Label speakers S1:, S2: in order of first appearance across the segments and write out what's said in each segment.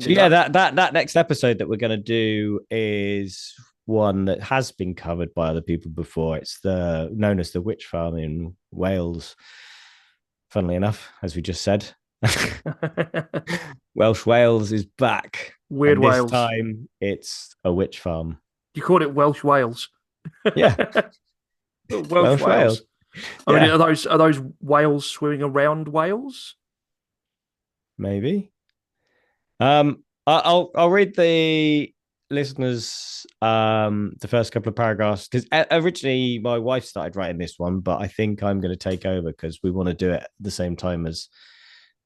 S1: So yeah, that next episode that we're going to do is one that has been covered by other people before. It's the known as the witch farm in Wales. Funnily enough, as we just said, Welsh Wales is back,
S2: Weird
S1: and this
S2: Wales.
S1: time it's a witch farm.
S2: You called it Welsh Wales.
S1: Yeah,
S2: Welsh
S1: Welsh Wales.
S2: Wales. I mean,
S1: Yeah,
S2: are those whales swimming around Wales?
S1: maybe. I'll read the listeners the first couple of paragraphs because originally my wife started writing this one, but I think I'm going to take over because we want to do it at the same time as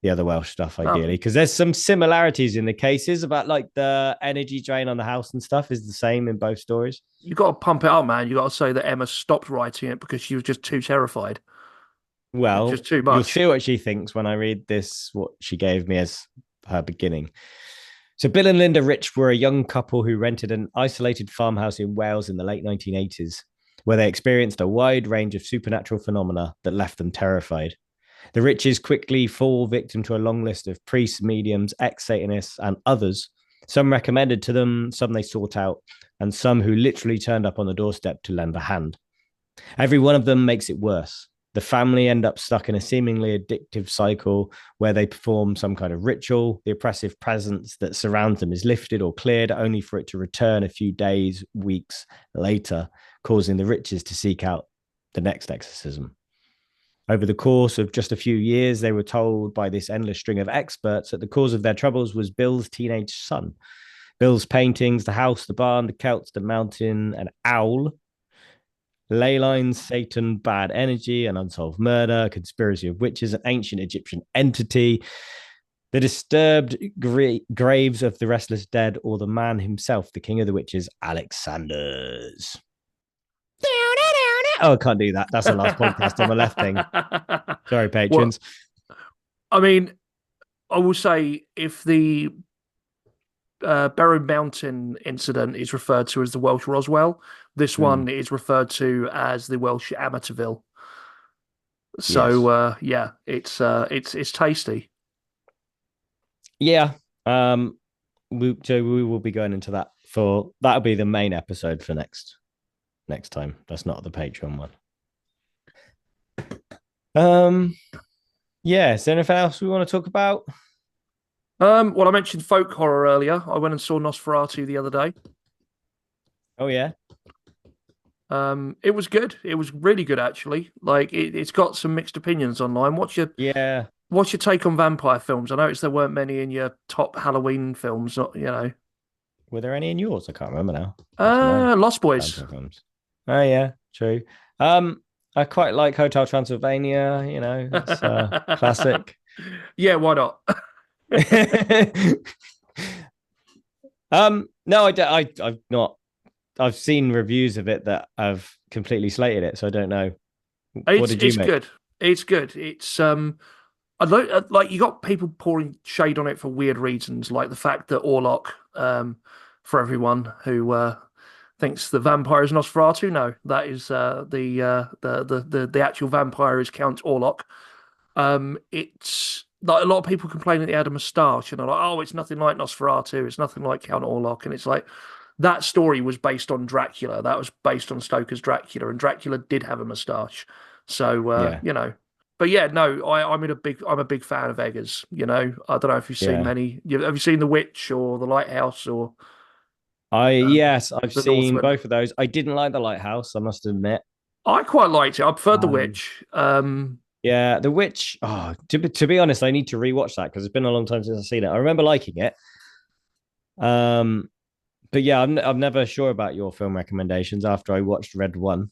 S1: the other Welsh stuff,
S2: Oh,
S1: ideally, because there's some similarities in the cases about like the energy drain on the house and stuff is the same in both stories.
S2: you got to pump it up, man. You got to say that Emma stopped writing it because she was just too terrified. It was just
S1: Well,
S2: too
S1: you'll
S2: much.
S1: see what she thinks when I read this, what she gave me as her beginning. So, Bill and Linda Rich were a young couple who rented an isolated farmhouse in Wales in the late 1980s, where they experienced a wide range of supernatural phenomena that left them terrified. The Riches quickly fall victim to a long list of priests, mediums, ex Satanists, and others. Some recommended to them, some they sought out, and some who literally turned up on the doorstep to lend a hand. Every one of them makes it worse. The family end up stuck in a seemingly addictive cycle where they perform some kind of ritual. The oppressive presence that surrounds them is lifted or cleared, only for it to return a few days, weeks later, causing the Riches to seek out the next exorcism. Over the course of just a few years, they were told by this endless string of experts that the cause of their troubles was Bill's teenage son. Bill's paintings, the house, the barn, the Celts, the mountain, an owl, ley lines, Satan, bad energy, an unsolved murder, a conspiracy of witches, an ancient Egyptian entity, the disturbed graves of the restless dead, or the man himself, the king of the witches, Alexander's. Oh, I can't do that. That's the last podcast on the left thing. Sorry,
S2: Well,
S1: patrons.
S2: I mean, I will say if the Barrow Mountain incident is referred to as the Welsh Roswell, this
S1: Mm,
S2: one is referred to as the Welsh Amityville. So
S1: yes.
S2: yeah, it's tasty.
S1: Yeah. Um, we will be going into that for that'll be the main episode for next time. That's not the Patreon one. Um, yeah. Is there anything else we want to talk about?
S2: Well, I mentioned folk horror earlier. I went and saw Nosferatu the other day.
S1: Oh yeah.
S2: It was good. It was really good actually. Like it's got some mixed opinions online.
S1: Yeah.
S2: What's your take on vampire films? I noticed there weren't many in your top Halloween films.
S1: Were there any in yours? I can't remember now. What's my
S2: Lost Boys.
S1: vampire films? Oh yeah, true. Um, I quite like Hotel Transylvania. You know, it's a classic.
S2: Yeah, why not?
S1: No, I've not. I've seen reviews of it that have completely slated it, so I don't know. What
S2: It's
S1: did you
S2: it's
S1: make?
S2: good. It's good. Like you got people pouring shade on it for weird reasons, like the fact that Orlok, for everyone who thinks the vampire is Nosferatu, no, that is the actual vampire is Count Orlok. It's like a lot of people complain that he had a moustache, and they're like, oh, it's nothing like Nosferatu, it's nothing like Count Orlok, and it's like that story was based on Dracula, that was based on Stoker's Dracula, and Dracula did have a moustache, so
S1: Yeah,
S2: But yeah, no, I'm a big fan of Eggers. I don't know if you've seen
S1: yeah.
S2: many. Have you seen The Witch or The Lighthouse or
S1: I
S2: um,
S1: yes, I've
S2: The
S1: seen
S2: Northman?
S1: both of those. I didn't like the lighthouse, I must admit.
S2: I quite liked it. I preferred The
S1: Um,
S2: Witch.
S1: yeah, The Witch. Oh, to be honest, I need to rewatch that because it's been a long time since I've seen it. I remember liking it. Um, but yeah, I'm never sure about your film recommendations after I watched Red One.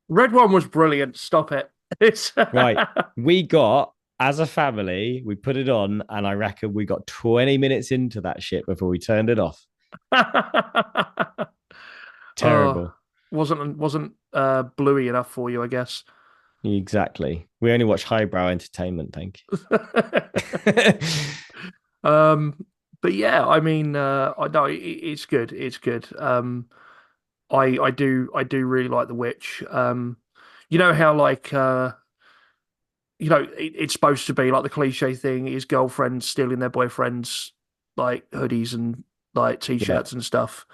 S2: Red One was brilliant. Stop it. It's
S1: Right, we got as a family, we put it on, and I reckon we got 20 minutes into that shit before we turned it off.
S2: oh,
S1: Terrible.
S2: wasn't bluey enough for you, I guess.
S1: Exactly. We only watch highbrow entertainment, thank you.
S2: um, but yeah, I mean, I know it's good. It's good. I do really like The Witch. You know how like it's supposed to be like the cliche thing is girlfriends stealing their boyfriends like hoodies and like
S1: Yeah.
S2: t-shirts and stuff.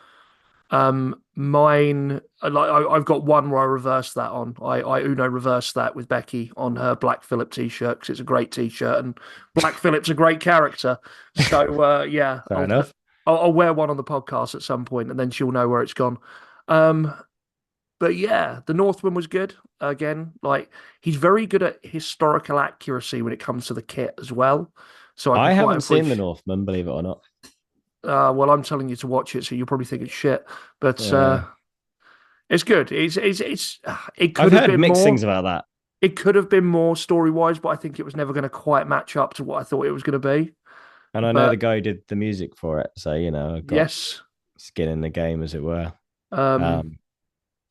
S2: Mine, I've got one where I reversed that on. I Uno reversed that with Becky on her Black Phillip t-shirt because it's a great t-shirt and Black Phillip's a great character. So yeah,
S1: Fair enough.
S2: I'll wear one on the podcast at some point and then she'll know where it's gone. Um, but yeah, the Northman was good. Again, like he's very good at historical accuracy when it comes to the kit as well. So I can
S1: I
S2: quite
S1: haven't seen The
S2: appreciate.
S1: Northman, believe it or not.
S2: Well, I'm telling you to watch it, so you'll probably think it's shit, but
S1: Yeah.
S2: it's good. It
S1: I've
S2: could have
S1: heard
S2: been
S1: mixed
S2: more.
S1: things about that.
S2: It could have been more story wise, but I think it was never going to quite match up to what I thought it was going to be.
S1: And I know the
S2: But
S1: guy who did the music for it. So, I've got
S2: yes,
S1: skin in the game, as it were.
S2: um,
S1: Um,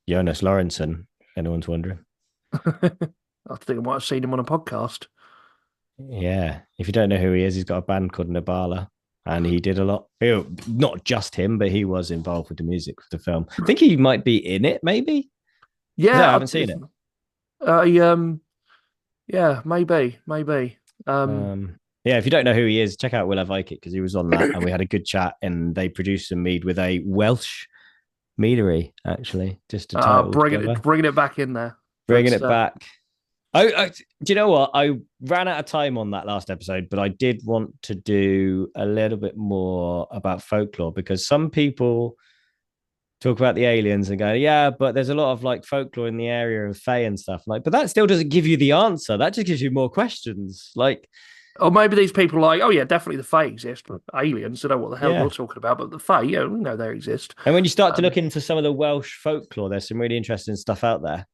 S1: Jonas Lorentzen, if anyone's wondering.
S2: I think I might have seen him on a podcast.
S1: Yeah. If you don't know who he is, he's got a band called Nabala. And he did a lot. Not just him, but he was involved with the music for the film. I think he might be in it, maybe. I
S2: Yeah,
S1: haven't seen it.
S2: uh, yeah, maybe. Um,
S1: Yeah, if you don't know who he is, check out Will I Like It because he was on that and we had a good chat and they produced some mead with a Welsh meadery, actually, just a title together.
S2: bringing it back in there.
S1: Bringing
S2: But
S1: it back. Do you know what? I ran out of time on that last episode, but I did want to do a little bit more about folklore because some people talk about the aliens and go, yeah, but there's a lot of like folklore in the area of Fae and stuff. Like, but that still doesn't give you the answer. That just gives you more questions. Like,
S2: or maybe these people are like, oh yeah, definitely the Fae exist. Aliens, don't know what the hell you're
S1: yeah.
S2: talking about, but the Fae, yeah, we know they exist.
S1: And when you start to
S2: Um,
S1: look into some of the Welsh folklore, there's some really interesting stuff out there.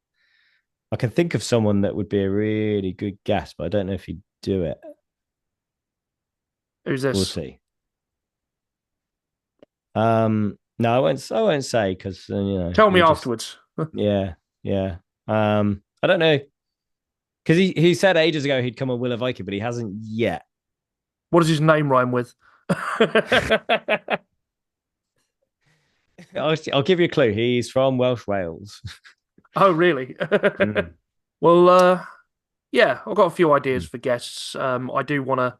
S1: I can think of someone that would be a really good guest, but I don't know if he'd do it.
S2: who's
S1: We'll
S2: this?
S1: see. No, I won't say because
S2: Tell me
S1: you just
S2: afterwards.
S1: yeah, yeah. I don't know because he said ages ago he'd come on Will of Viking, but he hasn't yet.
S2: What does his name rhyme with?
S1: I'll give you a clue. He's from Welsh Wales.
S2: Oh, really?
S1: Mm.
S2: Well, yeah, I've got a few ideas for guests. I do want to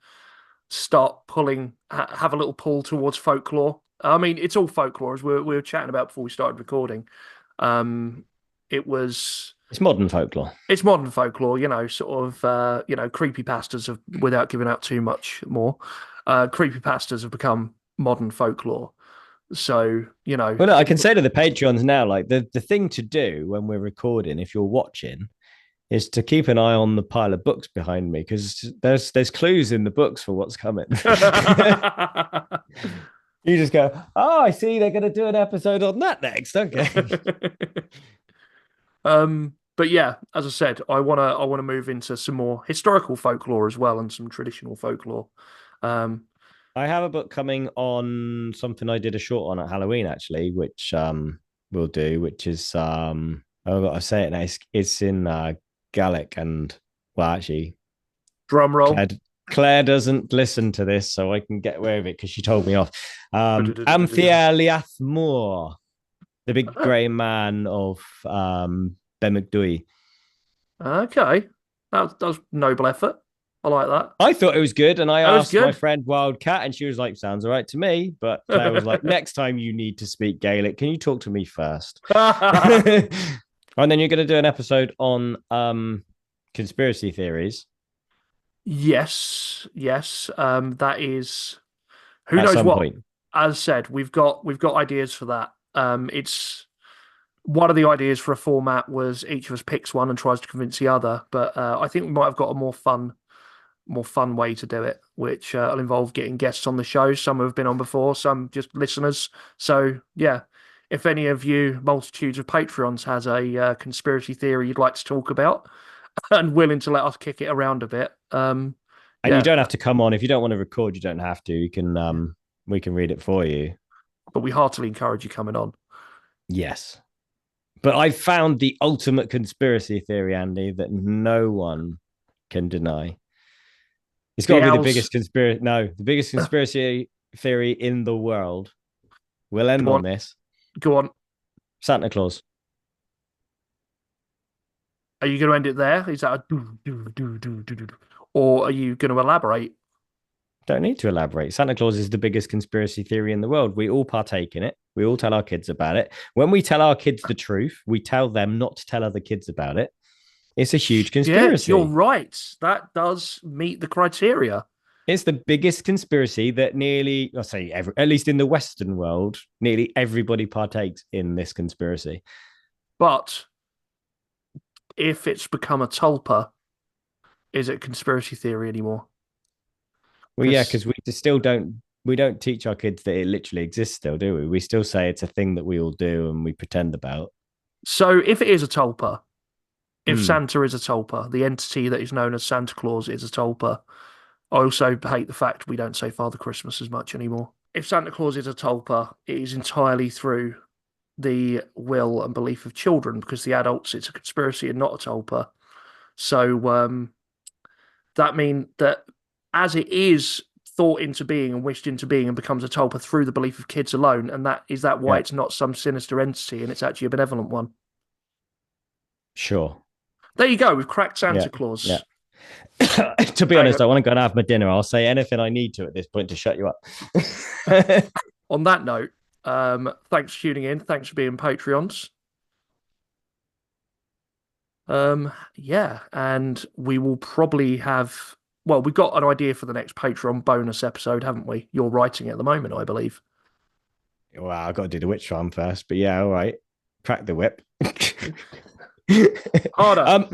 S2: start have a little pull towards folklore. I mean, it's all folklore, as we were chatting about before we started recording. Um, it was
S1: It's modern folklore.
S2: it's modern folklore, sort of creepypastas have, without giving out too much more, creepypastas have become modern folklore. So,
S1: Well, no, I can say to the Patreons now, like the thing to do when we're recording, if you're watching, is to keep an eye on the pile of books behind me because there's clues in the books for what's coming. You just go, oh, I see they're going to do an episode on that next. Okay.
S2: But yeah, as I said, I wanna move into some more historical folklore as well and some traditional folklore. Um,
S1: I have a book coming on something I did a short on at Halloween actually, which we'll do, which is I've got to say it now. It's in Gaelic and well actually
S2: drum roll.
S1: Claire Claire doesn't listen to this, so I can get away with it because she told me off. Amthea Liathmore, the big grey man of Ben McDoy.
S2: Okay, that was noble effort. I like that.
S1: I thought it was good, and I
S2: That was
S1: asked my
S2: good.
S1: friend Wildcat, and she was like, "Sounds all right to me." But Claire was like, "Next time you need to speak Gaelic, can you talk to me first?" And then you're going to do an episode on conspiracy theories
S2: Yes, yes. That is who
S1: at
S2: knows
S1: some
S2: what.
S1: point.
S2: As I said, we've got ideas for that. It's one of the ideas for a format was each of us picks one and tries to convince the other. But I think we might have got a more fun way to do it, which will involve getting guests on the show. Some have been on before, some just listeners. So yeah, if any of you multitudes of Patreons has a conspiracy theory you'd like to talk about and willing to let us kick it around a bit,
S1: And you
S2: yeah,
S1: don't have to come on if you don't want to record. You don't have to. You can we can read it for you.
S2: but we heartily encourage you coming on.
S1: Yes. But I found the ultimate conspiracy theory, Andy, that no one can deny. It's got
S2: The
S1: to be the
S2: owls,
S1: biggest conspiracy. No, the biggest conspiracy theory in the world. We'll end
S2: go
S1: on
S2: on,
S1: this.
S2: go on.
S1: Santa Claus.
S2: Are you going to end it there? Is that a do do do do do do, or are you going to elaborate?
S1: Don't need to elaborate. Santa Claus is the biggest conspiracy theory in the world. We all partake in it. We all tell our kids about it. When we tell our kids the truth, we tell them not to tell other kids about it. It's a huge
S2: Yeah, you're
S1: conspiracy.
S2: right. That does meet the criteria.
S1: It's the biggest conspiracy that nearly, I say, at least in the Western world, nearly everybody partakes in this conspiracy.
S2: But if it's become a tulpa, is it conspiracy theory anymore?
S1: Well, yeah,
S2: Because
S1: because we don't teach our kids that it literally exists still, do we? We still say it's a thing that we all do and we pretend about.
S2: so if it is a tulpa, if
S1: Mm,
S2: Santa is a tulpa, the entity that is known as Santa Claus is a tulpa. I also hate the fact we don't say Father Christmas as much anymore. If Santa Claus is a tulpa, it is entirely through the will and belief of children because the adults, it's a conspiracy and not a tulpa. So that means that as it is thought into being and wished into being and becomes a tulpa through the belief of kids alone, and that why
S1: yeah,
S2: it's not some sinister entity and it's actually a benevolent one.
S1: sure.
S2: There you go. We've cracked
S1: Yeah,
S2: Santa
S1: yeah.
S2: Claus.
S1: To be
S2: Hang
S1: honest,
S2: on.
S1: I want to go and have my dinner. I'll say anything I need to at this point to shut you up.
S2: On that note, thanks for tuning in. Thanks for being Patreons. Yeah, and we will probably have. Well, we've got an idea for the next Patreon bonus episode, haven't we? You're writing it at the moment, I believe.
S1: Well, I've got to do the witch farm first, but yeah, all right. Crack the whip.
S2: Harder.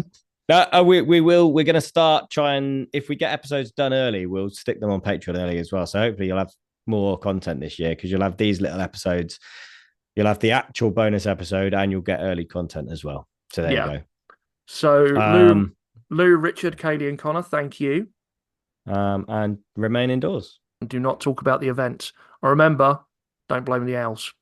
S1: We're gonna start trying, if we get episodes done early, we'll stick them on Patreon early as well. So hopefully you'll have more content this year because you'll have these little episodes, you'll have the actual bonus episode, and you'll get early content as well. So there you
S2: Yeah.
S1: go.
S2: So
S1: Um,
S2: Lou, Richard, Kaylee, and Connor, thank you.
S1: and remain indoors.
S2: And do not talk about the event. And remember, don't blame the owls.